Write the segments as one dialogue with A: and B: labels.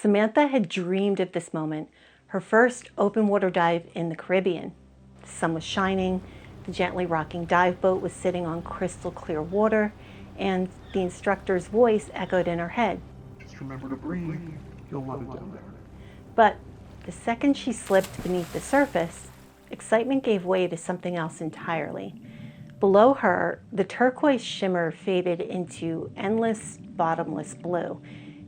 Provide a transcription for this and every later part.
A: Samantha had dreamed of this moment, her first open water dive in the Caribbean. The sun was shining, the gently rocking dive boat was sitting on crystal clear water, and the instructor's voice echoed in her head.
B: Just remember to breathe. You'll love it down there.
A: But the second she slipped beneath the surface, excitement gave way to something else entirely. Below her, the turquoise shimmer faded into endless, bottomless blue.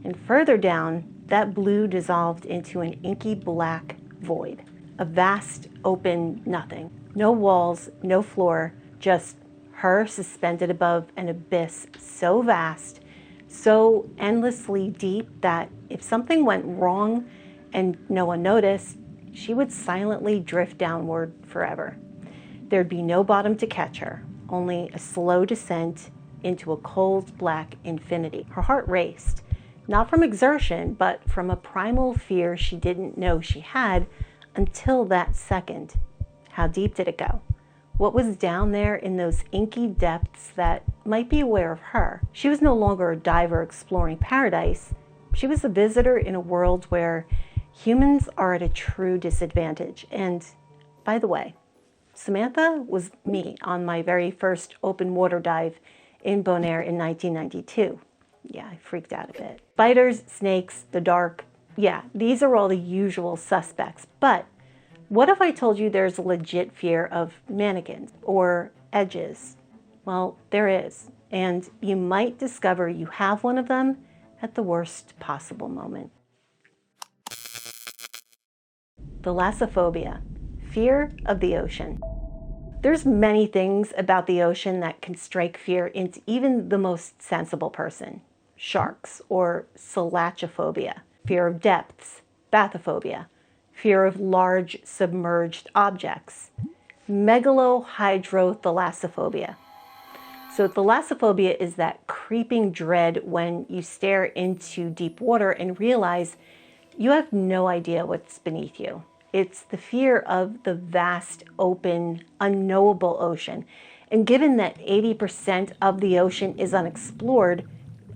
A: And further down, that blue dissolved into an inky black void. A vast, open nothing. No walls, no floor, just her suspended above an abyss so vast, so endlessly deep that if something went wrong and no one noticed, she would silently drift downward forever. There'd be no bottom to catch her, only a slow descent into a cold black infinity. Her heart raced, not from exertion, but from a primal fear she didn't know she had until that second. How deep did it go? What was down there in those inky depths that might be aware of her? She was no longer a diver exploring paradise. She was a visitor in a world where humans are at a true disadvantage. And by the way, Samantha was me on my very first open water dive in Bonaire in 1992. Yeah, I freaked out a bit. Spiders, snakes, the dark. Yeah, these are all the usual suspects. But what if I told you there's a legit fear of mannequins or edges? Well, there is. And you might discover you have one of them at the worst possible moment. Thalassophobia, fear of the ocean. There's many things about the ocean that can strike fear into even the most sensible person. Sharks or Thalassophobia, fear of depths, bathyphobia, fear of large submerged objects, megalohydrothalassophobia. So thalassophobia is that creeping dread when you stare into deep water and realize you have no idea what's beneath you. It's the fear of the vast, open, unknowable ocean. And given that 80% of the ocean is unexplored,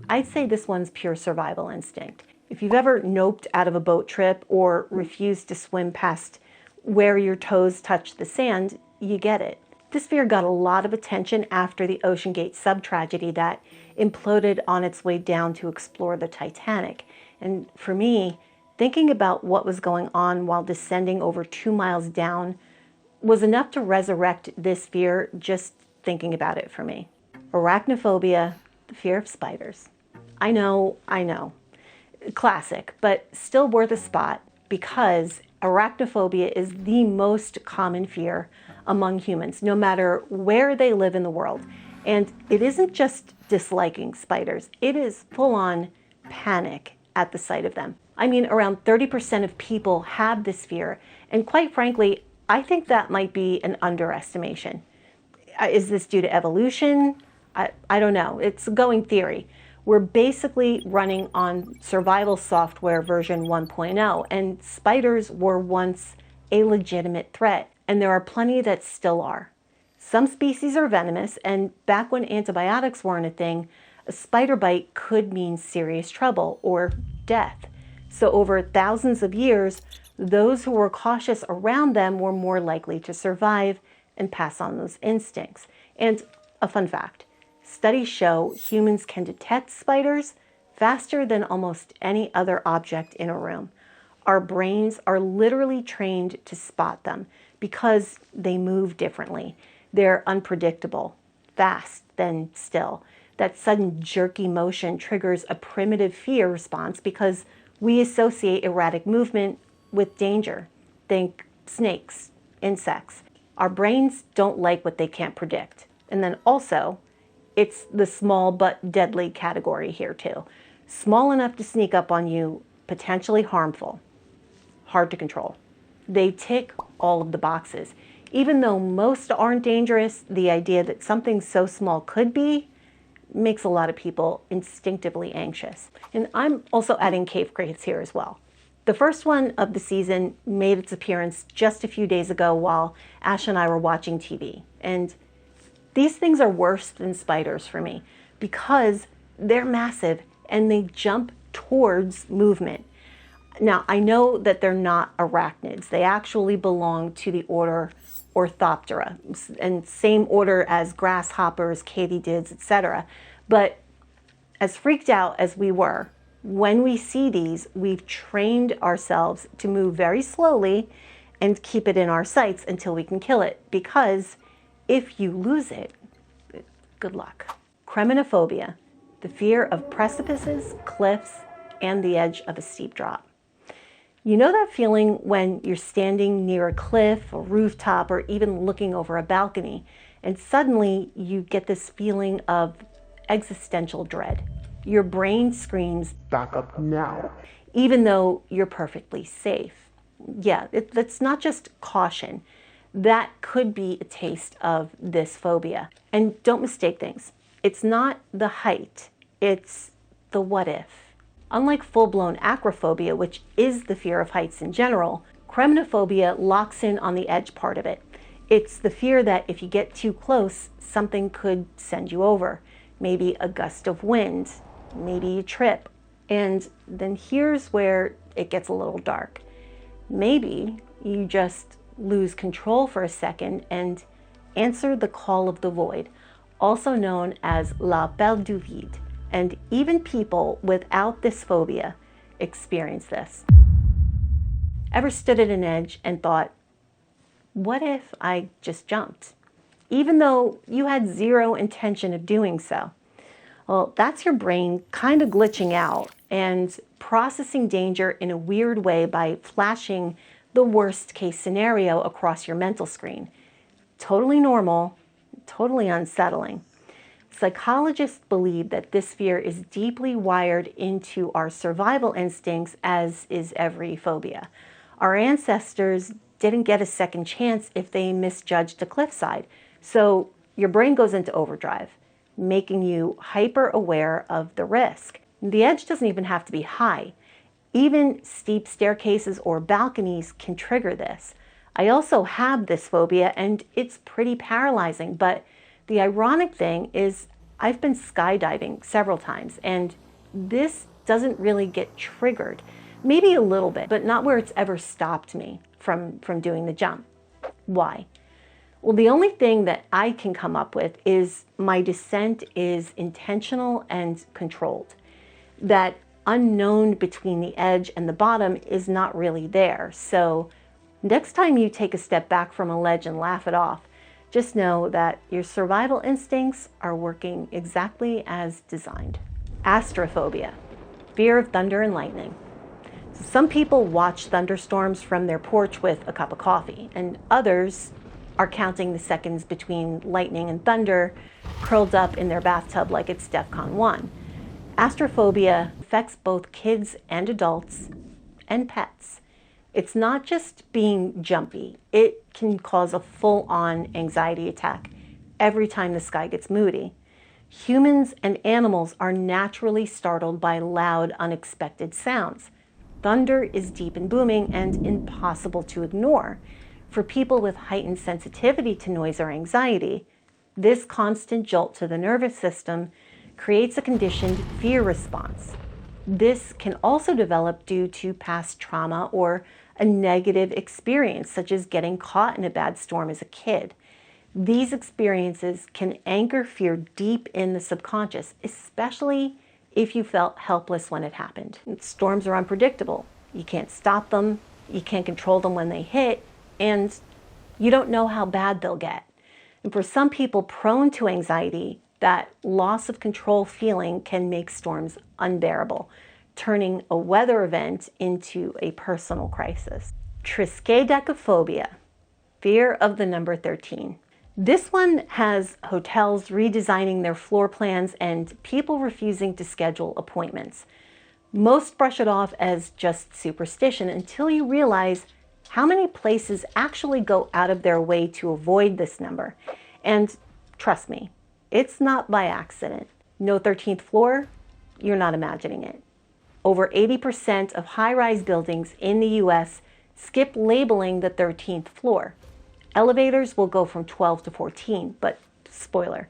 A: I'd say this one's pure survival instinct. If you've ever noped out of a boat trip or refused to swim past where your toes touch the sand, you get it. This fear got a lot of attention after the OceanGate sub-tragedy that imploded on its way down to explore the Titanic. And for me, thinking about what was going on while descending over 2 miles down was enough to resurrect this fear just thinking about it for me. Arachnophobia, the fear of spiders. I know. Classic, but still worth a spot because arachnophobia is the most common fear among humans, no matter where they live in the world. And it isn't just disliking spiders, it is full-on panic at the sight of them. I mean, around 30% of people have this fear, and quite frankly, I think that might be an underestimation. Is this due to evolution? I don't know. It's a going theory. We're basically running on survival software version 1.0, and spiders were once a legitimate threat, and there are plenty that still are. Some species are venomous, and back when antibiotics weren't a thing, a spider bite could mean serious trouble or death. So over thousands of years, those who were cautious around them were more likely to survive and pass on those instincts. And a fun fact, studies show humans can detect spiders faster than almost any other object in a room. Our brains are literally trained to spot them because they move differently. They're unpredictable, fast, then still. That sudden jerky motion triggers a primitive fear response because we associate erratic movement with danger. Think snakes, insects. Our brains don't like what they can't predict. And then also, it's the small but deadly category here too. Small enough to sneak up on you, potentially harmful, hard to control. They tick all of the boxes. Even though most aren't dangerous, the idea that something so small could be makes a lot of people instinctively anxious. And I'm also adding cave crickets here as well. The first one of the season made its appearance just a few days ago while Ash and I were watching TV. And these things are worse than spiders for me because they're massive and they jump towards movement. Now, I know that they're not arachnids. They actually belong to the order Orthoptera, and same order as grasshoppers, katydids, etc. But as freaked out as we were, when we see these, we've trained ourselves to move very slowly and keep it in our sights until we can kill it, because if you lose it, good luck. Cremnophobia, the fear of precipices, cliffs, and the edge of a steep drop. You know that feeling when you're standing near a cliff, a rooftop, or even looking over a balcony, and suddenly you get this feeling of existential dread. Your brain screams,
B: "Back up now."
A: even though you're perfectly safe. Yeah, that's not just caution. That could be a taste of this phobia. And don't mistake things. It's not the height, it's the what if. Unlike full-blown acrophobia, which is the fear of heights in general, cremnophobia locks in on the edge part of it. It's the fear that if you get too close, something could send you over. Maybe a gust of wind, maybe you trip. And then here's where it gets a little dark. Maybe you just lose control for a second and answer the call of the void, also known as l'appel du vide. And even people without this phobia experience this. Ever stood at an edge and thought, what if I just jumped? Even though you had zero intention of doing so. Well, that's your brain kind of glitching out and processing danger in a weird way by flashing the worst case scenario across your mental screen. Totally normal, totally unsettling. Psychologists believe that this fear is deeply wired into our survival instincts, as is every phobia. Our ancestors didn't get a second chance if they misjudged a cliffside. So your brain goes into overdrive, making you hyper aware of the risk. The edge doesn't even have to be high. Even steep staircases or balconies can trigger this. I also have this phobia and it's pretty paralyzing, but the ironic thing is I've been skydiving several times and this doesn't really get triggered. Maybe a little bit, but not where it's ever stopped me from doing the jump. Why? Well, the only thing that I can come up with is my descent is intentional and controlled. That unknown between the edge and the bottom is not really there. So next time you take a step back from a ledge and laugh it off, just know that your survival instincts are working exactly as designed. Astraphobia, fear of thunder and lightning. So some people watch thunderstorms from their porch with a cup of coffee, and others are counting the seconds between lightning and thunder, curled up in their bathtub like it's DEFCON 1. Astraphobia affects both kids and adults and pets. It's not just being jumpy. It can cause a full-on anxiety attack every time the sky gets moody. Humans and animals are naturally startled by loud, unexpected sounds. Thunder is deep and booming and impossible to ignore. For people with heightened sensitivity to noise or anxiety, this constant jolt to the nervous system creates a conditioned fear response. This can also develop due to past trauma or a negative experience, such as getting caught in a bad storm as a kid. These experiences can anchor fear deep in the subconscious, especially if you felt helpless when it happened. Storms are unpredictable. You can't stop them, you can't control them when they hit, and you don't know how bad they'll get. And for some people prone to anxiety, that loss of control feeling can make storms unbearable, turning a weather event into a personal crisis. Triskaidekaphobia, fear of the number 13. This one has hotels redesigning their floor plans and people refusing to schedule appointments. Most brush it off as just superstition until you realize how many places actually go out of their way to avoid this number. And trust me, it's not by accident. No 13th floor? You're not imagining it. Over 80% of high-rise buildings in the US skip labeling the 13th floor. Elevators will go from 12 to 14, but spoiler,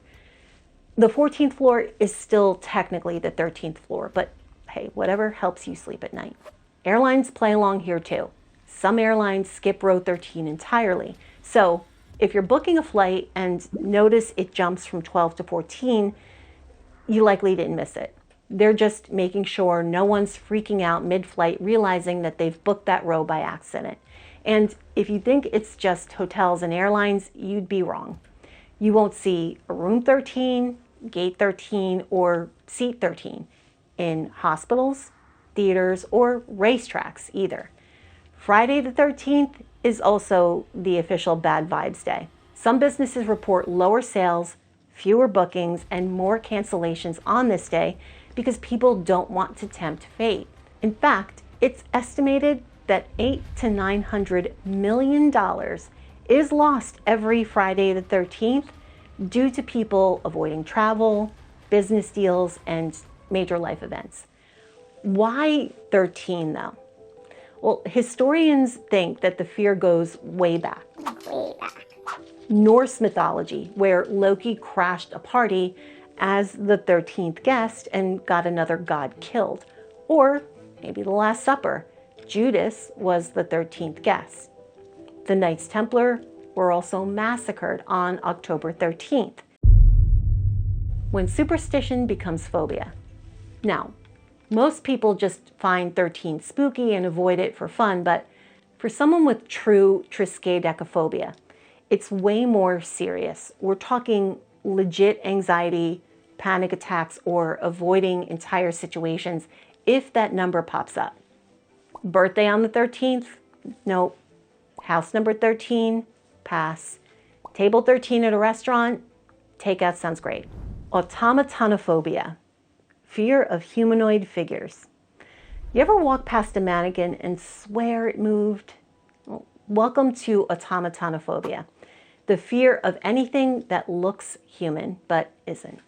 A: the 14th floor is still technically the 13th floor, but hey, whatever helps you sleep at night. Airlines play along here too. Some airlines skip row 13 entirely. So if you're booking a flight and notice it jumps from 12 to 14, you likely didn't miss it. They're just making sure no one's freaking out mid-flight, realizing that they've booked that row by accident. And if you think it's just hotels and airlines, you'd be wrong. You won't see a room 13, gate 13, or seat 13 in hospitals, theaters, or racetracks either. Friday the 13th is also the official bad vibes day. Some businesses report lower sales, fewer bookings, and more cancellations on this day because people don't want to tempt fate. In fact, it's estimated that $800 to $900 million is lost every Friday the 13th due to people avoiding travel, business deals, and major life events. Why 13 though? Well, historians think that the fear goes way back. Norse mythology, where Loki crashed a party as the 13th guest and got another god killed. Or maybe the Last Supper. Judas was the 13th guest. The Knights Templar were also massacred on October 13th. When superstition becomes phobia. Now, most people just find 13 spooky and avoid it for fun, but for someone with true Triskaidekaphobia, it's way more serious. We're talking legit anxiety, panic attacks, or avoiding entire situations if that number pops up. Birthday on the 13th? Nope. House number 13? Pass. Table 13 at a restaurant? Takeout sounds great. Automotonophobia. Fear of humanoid figures. You ever walk past a mannequin and swear it moved? Well, welcome to Automotonophobia. The fear of anything that looks human but isn't.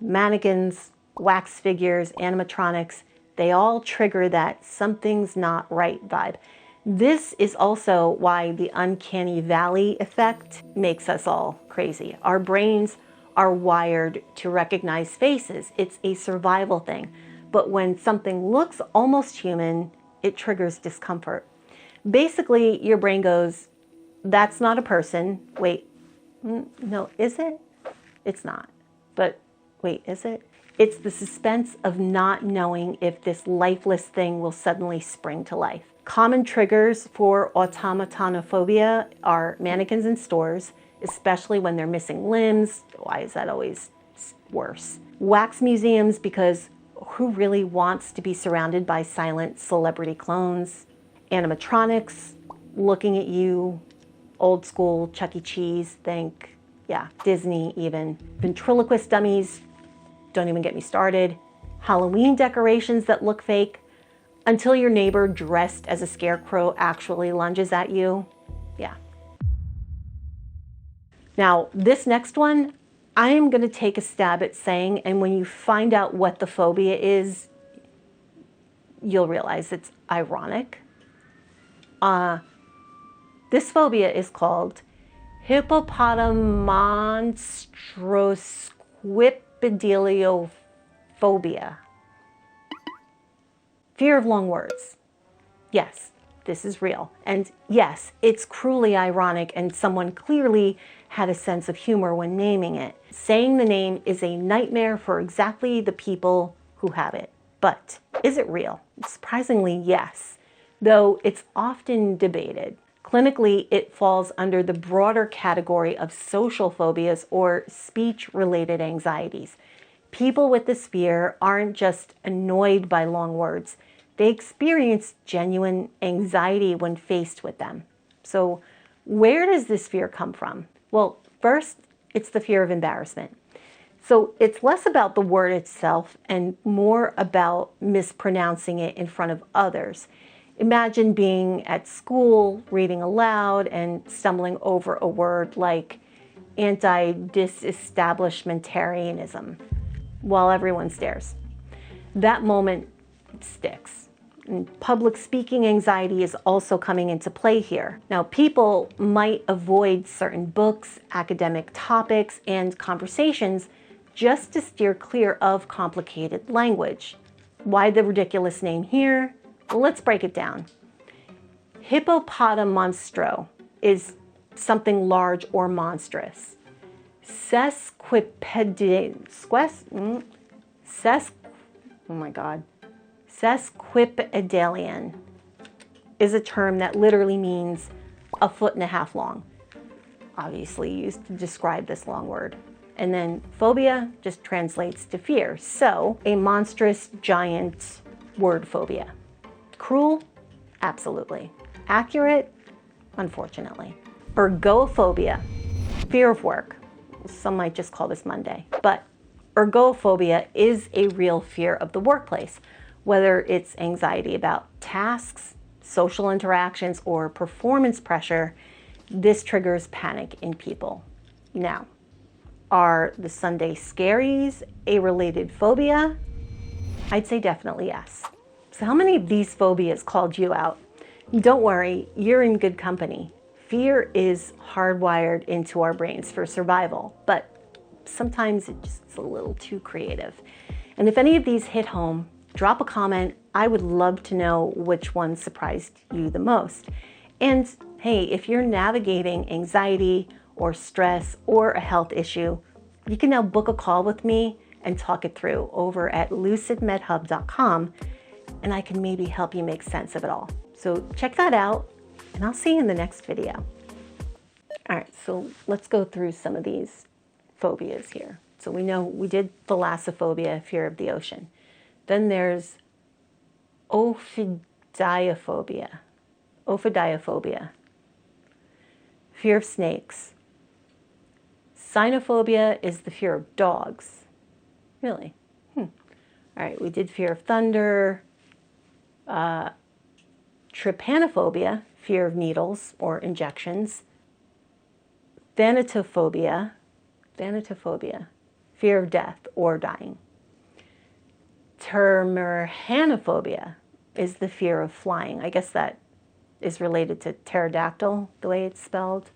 A: Mannequins, wax figures, animatronics, they all trigger that something's not right vibe. This is also why the uncanny valley effect makes us all crazy. Our brains are wired to recognize faces. It's a survival thing. But when something looks almost human, it triggers discomfort. Basically, your brain goes, that's not a person. Wait, no, is it? It's not. But wait, is it? It's the suspense of not knowing if this lifeless thing will suddenly spring to life. Common triggers for Automotonophobia are mannequins in stores, especially when they're missing limbs. Why is that always worse? Wax museums, because who really wants to be surrounded by silent celebrity clones? Animatronics, looking at you, old school Chuck E. Cheese, think, yeah, Disney even. Ventriloquist dummies, don't even get me started. Halloween decorations that look fake, until your neighbor dressed as a scarecrow actually lunges at you. Yeah. Now, this next one, I am going to take a stab at saying, and when you find out what the phobia is, you'll realize it's ironic. This phobia is called Hippopotomonstrosesquipedaliophobia. Fear of long words. Yes, this is real. And yes, it's cruelly ironic, and someone clearly had a sense of humor when naming it. Saying the name is a nightmare for exactly the people who have it. But is it real? Surprisingly, yes, though it's often debated. Clinically, it falls under the broader category of social phobias or speech-related anxieties. People with this fear aren't just annoyed by long words. They experience genuine anxiety when faced with them. So where does this fear come from? Well, first, it's the fear of embarrassment. So it's less about the word itself and more about mispronouncing it in front of others. Imagine being at school, reading aloud, and stumbling over a word like anti-disestablishmentarianism while everyone stares. That moment sticks. And public speaking anxiety is also coming into play here. Now, people might avoid certain books, academic topics, and conversations just to steer clear of complicated language. Why the ridiculous name here? Let's break it down. Hippopotomonstro is something large or monstrous. Sesquipedalian is a term that literally means 1.5 feet long, obviously used to describe this long word. And then phobia just translates to fear. So a monstrous giant word phobia. Cruel? Absolutely. Accurate? Unfortunately. Ergophobia, fear of work. Some might just call this Monday. But ergophobia is a real fear of the workplace, whether it's anxiety about tasks, social interactions, or performance pressure. This triggers panic in people. Now, are the Sunday scaries a related phobia? I'd say definitely yes. So how many of these phobias called you out? Don't worry, you're in good company. Fear is hardwired into our brains for survival, but sometimes it's just a little too creative. And if any of these hit home, drop a comment. I would love to know which one surprised you the most. And hey, if you're navigating anxiety or stress or a health issue, you can now book a call with me and talk it through over at lucidmedhub.com, and I can maybe help you make sense of it all. So check that out, and I'll see you in the next video. All right, so let's go through some of these phobias here. So we know we did Thalassophobia, fear of the ocean. Then there's Ophidiophobia, fear of snakes. Cynophobia is the fear of dogs. Really? All right, we did fear of thunder. Trypanophobia, fear of needles or injections. Thanatophobia, fear of death or dying. Termerhanophobia is the fear of flying. I guess that is related to pterodactyl, the way it's spelled.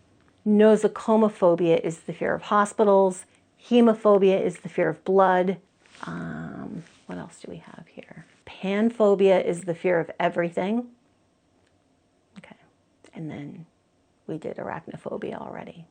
A: Nosocomophobia is the fear of hospitals. Hemophobia is the fear of blood. What else do we have here? Panphobia is the fear of everything. Okay, and then we did arachnophobia already.